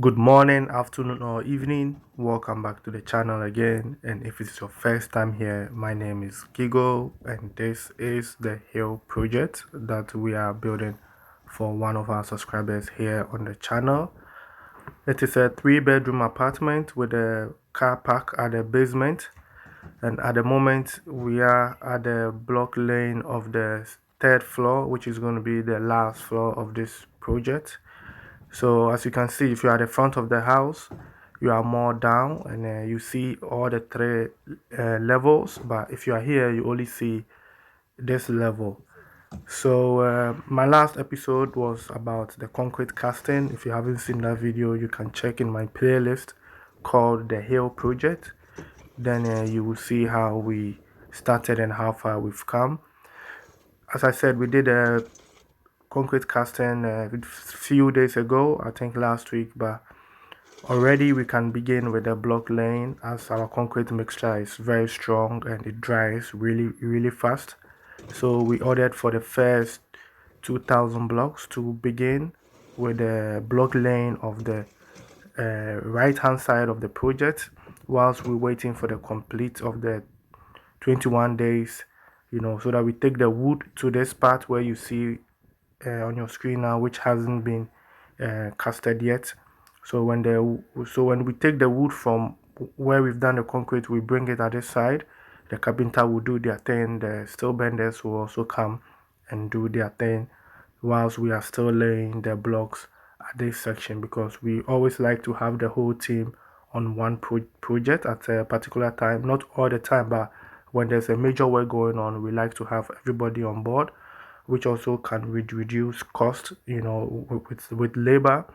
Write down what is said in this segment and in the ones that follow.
Good morning, afternoon, or evening. Welcome back to the channel again. And if it's your first time here, my name is Gigo, and this is the Hill project that we are building for one of our subscribers here on the channel. It is a 3-bedroom apartment with a car park at the basement. And at the moment, we are at the block lane of the third floor, which is going to be the last floor of this project. So as you can see, if you are at the front of the house, you are more down, and you see all the three levels. But if you are here, you only see this level. So my last episode was about the concrete casting. If you haven't seen that video, you can check in my playlist called the Hill Project. Then you will see how we started and how far we've come. As I said, we did a concrete casting a few days ago, I think last week, but already we can begin with the block laying, as our concrete mixture is very strong and it dries really fast. So we ordered for the first 2,000 blocks to begin with the block laying of the right hand side of the project, whilst we're waiting for the complete of the 21 days, so that we take the wood to this part where you see on your screen now, which hasn't been casted yet. So when we take the wood from where we've done the concrete, we bring it at this side. The carpenter will do their thing. The steel benders will also come and do their thing, whilst we are still laying the blocks at this section, because we always like to have the whole team on one project at a particular time. Not all the time, but when there's a major work going on, we like to have everybody on board, which also can reduce cost, with labor,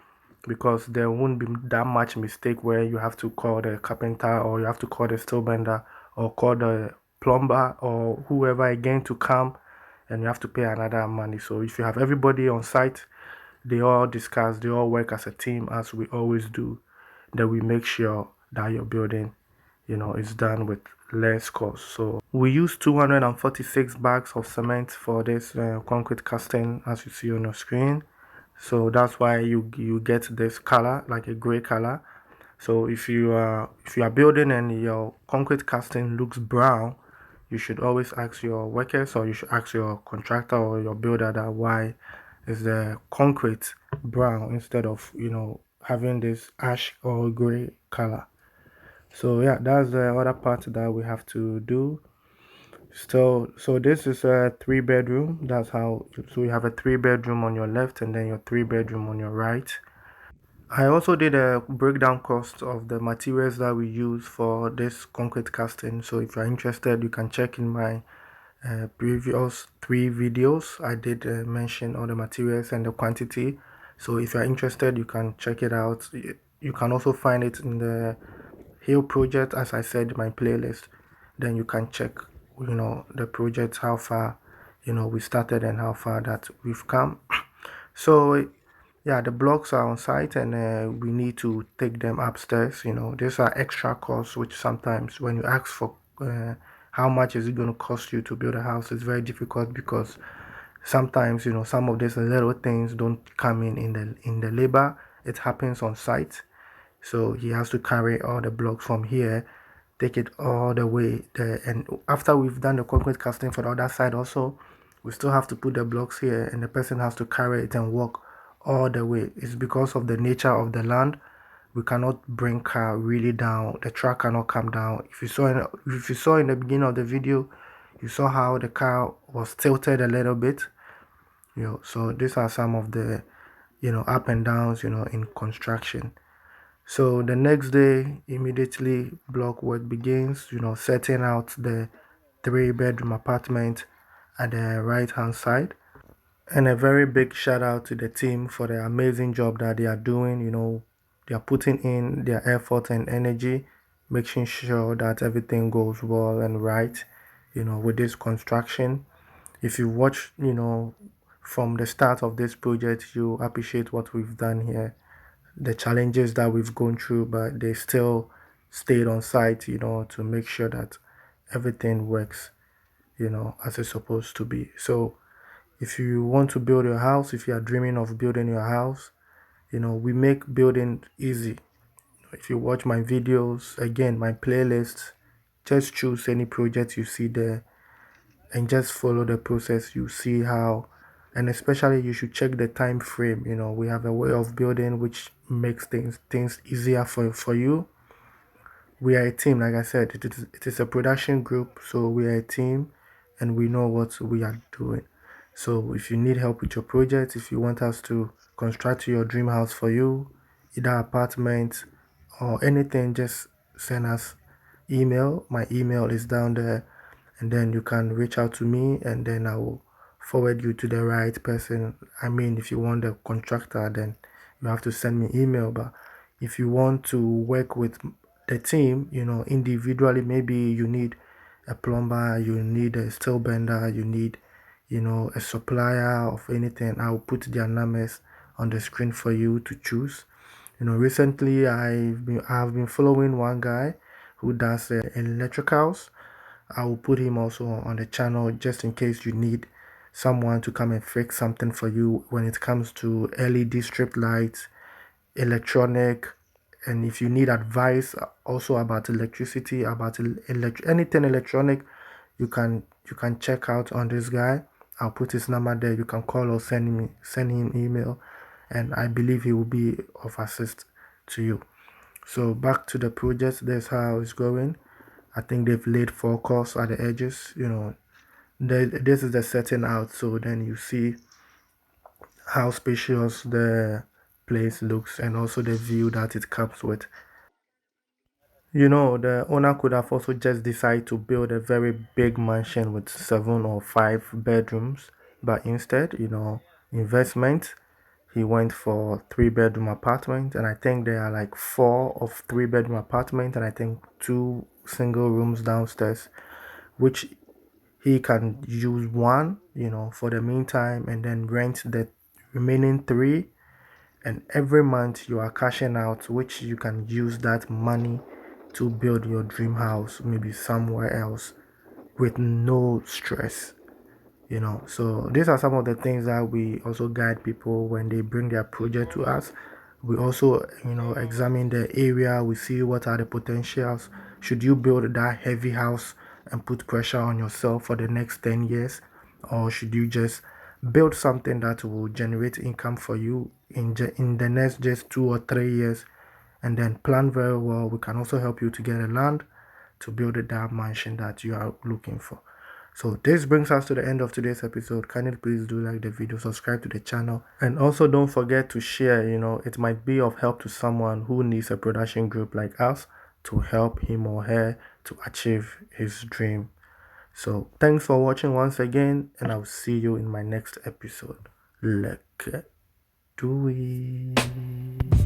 because there won't be that much mistake where you have to call the carpenter, or you have to call the steel bender, or call the plumber, or whoever again to come, and you have to pay another money. So if you have everybody on site, they all discuss, they all work as a team, as we always do, then we make sure that your building is done with less cost. So we use 246 bags of cement for this concrete casting, as you see on your screen. So that's why you get this color, like a gray color. So if you are building and your concrete casting looks brown, you should always ask your workers, or you should ask your contractor or your builder, that why is the concrete brown instead of having this ash or gray color. So yeah, that's the other part that we have to do. So this is a 3-bedroom. That's how. So you have a 3-bedroom on your left, and then your 3-bedroom on your right. I also did a breakdown cost of the materials that we use for this concrete casting. So if you're interested, you can check in my previous 3 videos. I did mention all the materials and the quantity. So if you're interested, you can check it out. You can also find it in the Hill project, as I said, my playlist. Then you can check the project, how far we started and how far that we've come. So yeah, the blocks are on site, and we need to take them upstairs. These are extra costs, which sometimes when you ask for how much is it going to cost you to build a house, it's very difficult, because sometimes some of these little things don't come in the labor. It happens on site. So he has to carry all the blocks from here, take it all the way there. And after we've done the concrete casting for the other side also, we still have to put the blocks here, and the person has to carry it and walk all the way. It's because of the nature of the land. We cannot bring car really down. The truck cannot come down. If you saw in the beginning of the video, you saw how the car was tilted a little bit. So these are some of the up and downs in construction. So the next day, immediately block work begins, setting out the 3-bedroom apartment at the right hand side. And a very big shout out to the team for the amazing job that they are doing. They are putting in their effort and energy, making sure that everything goes well and right, with this construction. If you watch, from the start of this project, you appreciate what we've done here, the challenges that we've gone through, but they still stayed on site, to make sure that everything works, as it's supposed to be. So if you want to build your house, if you are dreaming of building your house, We make building easy. If you watch my videos, again, my playlists, just choose any project you see there and just follow the process. You see how, and especially you should check the time frame. We have a way of building which makes things easier for you. We are a team, like I said, it is a production group, so we are a team and we know what we are doing. So if you need help with your project, if you want us to construct your dream house for you, either apartment or anything, just send us email. My email is down there, and then you can reach out to me, and then I will forward you to the right person. I mean, if you want the contractor, then you have to send me email. But if you want to work with the team, individually, maybe you need a plumber, you need a steel bender, you need, a supplier of anything. I'll put their numbers on the screen for you to choose. Recently I've been following one guy who does electricals. I will put him also on the channel just in case you need someone to come and fix something for you when it comes to LED strip lights, electronic, and if you need advice also about electricity, about anything electronic, you can check out on this guy. I'll put his number there. You can call or send him email, and I believe he will be of assist to you. So back to the project. That's how it's going. I think they've laid four course at the edges. This is the setting out. So then you see how spacious the place looks and also the view that it comes with. The owner could have also just decided to build a very big mansion with 7 or 5 bedrooms, but instead, investment, he went for 3 bedroom apartment, and I think there are like 4 of 3 bedroom apartment, and I think 2 single rooms downstairs, which he can use one, for the meantime, and then rent the remaining three, and every month you are cashing out, which you can use that money to build your dream house maybe somewhere else with no stress. So these are some of the things that we also guide people when they bring their project to us. We also examine the area. We see what are the potentials. Should you build that heavy house and put pressure on yourself for the next 10 years, or should you just build something that will generate income for you in the next just 2 or 3 years, and then plan very well? We can also help you to get a land to build that mansion that you are looking for. So this brings us to the end of today's episode. Kindly please do like the video, subscribe to the channel, and also don't forget to share. It might be of help to someone who needs a production group like us to help him or her to achieve his dream. So thanks for watching once again, and I'll see you in my next episode. Let's do it.